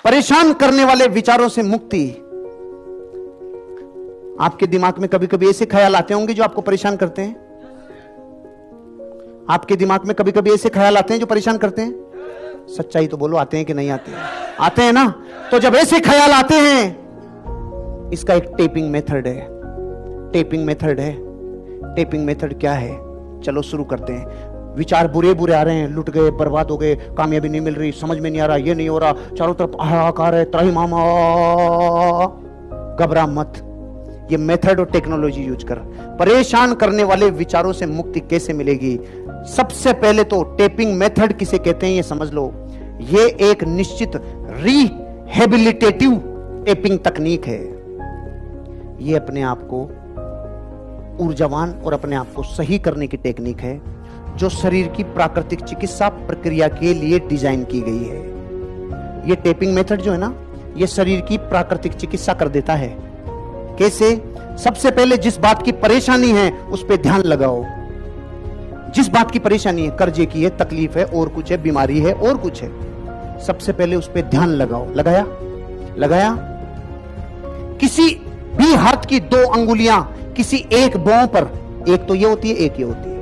परेशान करने वाले विचारों से मुक्ति। आपके दिमाग में कभी कभी ऐसे ख्याल आते होंगे जो आपको परेशान करते हैं। आपके दिमाग में कभी कभी ऐसे ख्याल आते हैं जो परेशान करते हैं। सच्चाई तो बोलो, आते हैं कि नहीं आते हैं? आते हैं ना। तो जब ऐसे ख्याल आते हैं, इसका एक टेपिंग मेथड है। टेपिंग मेथड है। टेपिंग मेथड क्या है? चलो शुरू करते हैं। विचार बुरे बुरे आ रहे हैं, लुट गए, बर्बाद हो गए, कामयाबी नहीं मिल रही, समझ में नहीं आ रहा, ये नहीं हो रहा, चारों तरफ हाहाकार है, त्राहिमाम। घबरा मत। ये मेथड और टेक्नोलॉजी यूज कर। परेशान करने वाले विचारों से मुक्ति कैसे मिलेगी? सबसे पहले तो टेपिंग मेथड किसे कहते हैं ये समझ लो। ये एक निश्चित रिहेबिलिटेटिव टेपिंग तकनीक है। ये अपने आप को ऊर्जावान और अपने आप को सही करने की टेक्निक है जो शरीर की प्राकृतिक चिकित्सा प्रक्रिया के लिए डिजाइन की गई है। ये टेपिंग मेथड जो है ना, ये शरीर की प्राकृतिक चिकित्सा कर देता है। कैसे? सबसे पहले जिस बात की परेशानी है उस पर ध्यान लगाओ। जिस बात की परेशानी है, कर्जे की है, तकलीफ है, और कुछ है, बीमारी है, और कुछ है, सबसे पहले उस पर ध्यान लगाओ। लगाया? लगाया? किसी भी हाथ की 2 अंगुलियां किसी एक भौं पर, एक तो ये होती है, एक ये होती है।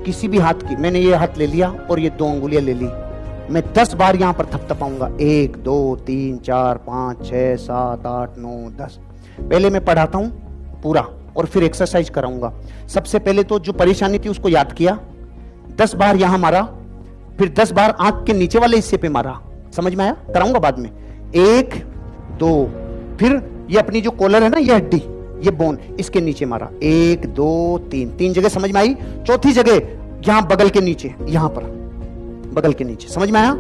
किसी भी हाथ की, मैंने ये हाथ ले लिया और ये 2 अंगुलियां ले ली, मैं 10 बार यहां पर थपथपाऊंगा। 1 2 3 4 5 6 7 8 9 10। पहले मैं पढ़ाता हूं पूरा और फिर एक्सरसाइज कराऊंगा। सबसे पहले तो जो परेशानी थी उसको याद किया, 10 बार यहां मारा, फिर 10 बार आंख के नीचे वाले हिस्से पे मारा। समझ में आया? कराऊंगा बाद में। 1 2, फिर ये अपनी जो कॉलर है ना, ये हड्डी, ये बोन, इसके नीचे मारा। 1 2 3, 3 जगह समझ में आई। चौथी जगह यहां बगल के नीचे, यहां पर बगल के नीचे। समझ में आया?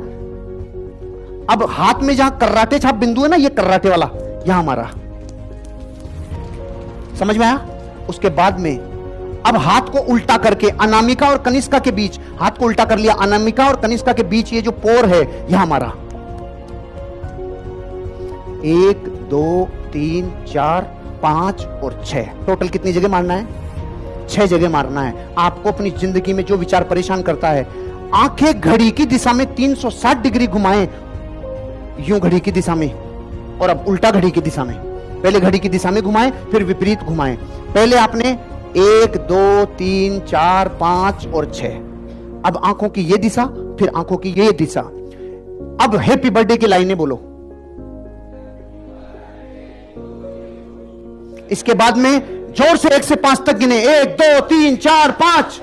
अब हाथ में जहां कर्राटे छाप बिंदु है ना, ये कर्राटे वाला, यहां मारा। समझ में आया? उसके बाद में अब हाथ को उल्टा करके अनामिका और कनिष्का के बीच, हाथ को उल्टा कर लिया, अनामिका और कनिष्का के बीच ये जो पोर है यहां मारा। 1 2 3 4 5 और 6, टोटल कितनी जगह मारना है? 6 जगह मारना है। आपको अपनी जिंदगी में जो विचार परेशान करता है, आंखें घड़ी की दिशा में 360 डिग्री घुमाएं, यूं घड़ी की दिशा में, और अब उल्टा घड़ी की दिशा में। पहले घड़ी की दिशा में घुमाएं, फिर विपरीत घुमाएं। पहले आपने 1 2 3 4 5 और 6। अब आंखों की ये दिशा, फिर आंखों की ये दिशा। अब हैप्पी बर्थडे की लाइनें बोलो। इसके बाद में जोर से 1 से 5 तक गिने। 1 2 3 4 5।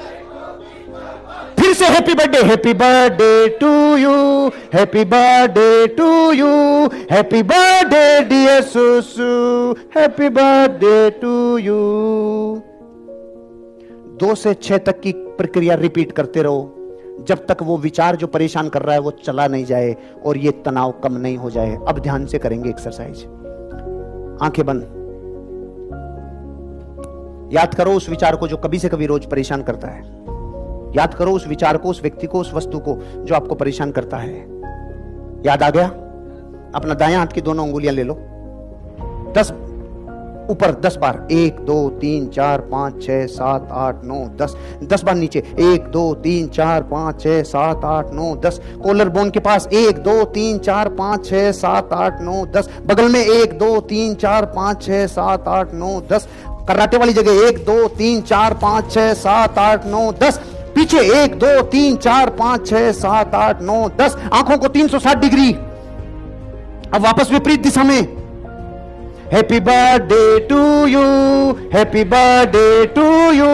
फिर से happy birthday, happy birthday to you, happy birthday to you, happy birthday dear Susu, happy birthday to you. 2 से 6 तक की प्रक्रिया रिपीट करते रहो जब तक वो विचार जो परेशान कर रहा है वो चला नहीं जाए और ये तनाव कम नहीं हो जाए। अब ध्यान से करेंगे एक्सरसाइज। आंखें बंद। याद करो उस विचार को जो कभी से कभी रोज परेशान करता है। याद करो उस विचार को, उस व्यक्ति को, उस वस्तु को जो आपको परेशान करता है। याद आ गया? अपना दायां हाथ की दोनों उंगलियां ले लो, 10 ऊपर 10 बार। 1 2 3 4 5 6 7 8 9 10। 10 बार नीचे। 1 2 3 4 5 6 7 8 9 10। कॉलर बोन के पास 1 2 3 4 5 6 7 8 9 10। बगल में 1 2 3 4 5 6 7 8 9 10। कराटे वाली जगह 1 2 3 4 5 6 7 8 9 10। पीछे 1 2 3 4 5 6 7 8 9 10। आंखों को 360 डिग्री। अब वापस विपरीत दिशा में। Happy birthday to you, happy birthday to you,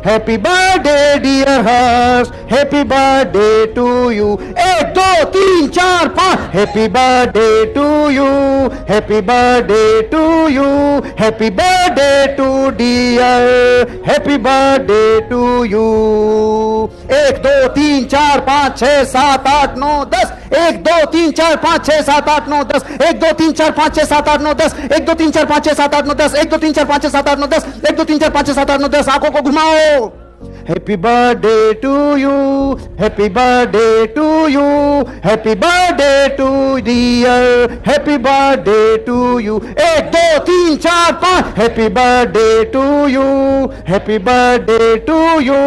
happy birthday dear Harsh, happy birthday to you. 1 2 3 4 5। Happy birthday to you, happy birthday to you, happy birthday to dear, happy birthday to you. 1 2 3 4 5 6 7 8 9 10। 1 2 3 4 5 6 7 8 9 10। 1 2 3 4 5 6 7 8 9 10। 1 2 3 4 5 6 7 8 9 10। 1 2 3 4 5 6 7 8 9 10। 1 2 3 4 5 6 7 8 9 10। आंखों को घुमाओ। Happy birthday to you, happy birthday to you, happy birthday to dear, happy birthday to you. 1 2 3 4 5। Happy birthday to you, happy birthday to you,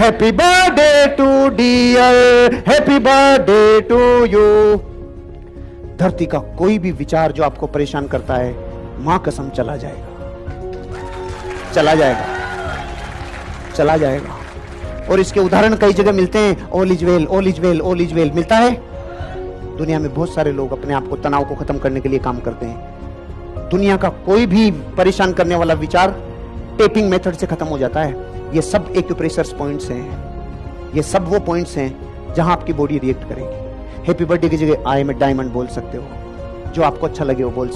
happy birthday to dear, happy birthday to you. धरती का कोई भी विचार जो आपको परेशान करता है, मां कसम चला जाएगा, चला जाएगा, चला जाएगा। और इसके उदाहरण कई जगह मिलते हैं। All is well, all is well, all is well मिलता है। दुनिया में बहुत सारे लोग अपने आप को, तनाव को खत्म करने के लिए काम करते हैं। दुनिया का कोई भी परेशान करने वाला विचार टेपिंग मेथड से खत्म हो जाता है। ये सब एक्यूप्रेशर्स पॉइंट्स हैं, ये सब वो पॉइंट्स हैं जहां आपकी बॉडी रिएक्ट करेगी। हैप्पी बर्थडे की जगह आई एम ए डायमंड बोल सकते हो, जो आपको अच्छा लगे वो बोल सकते हो।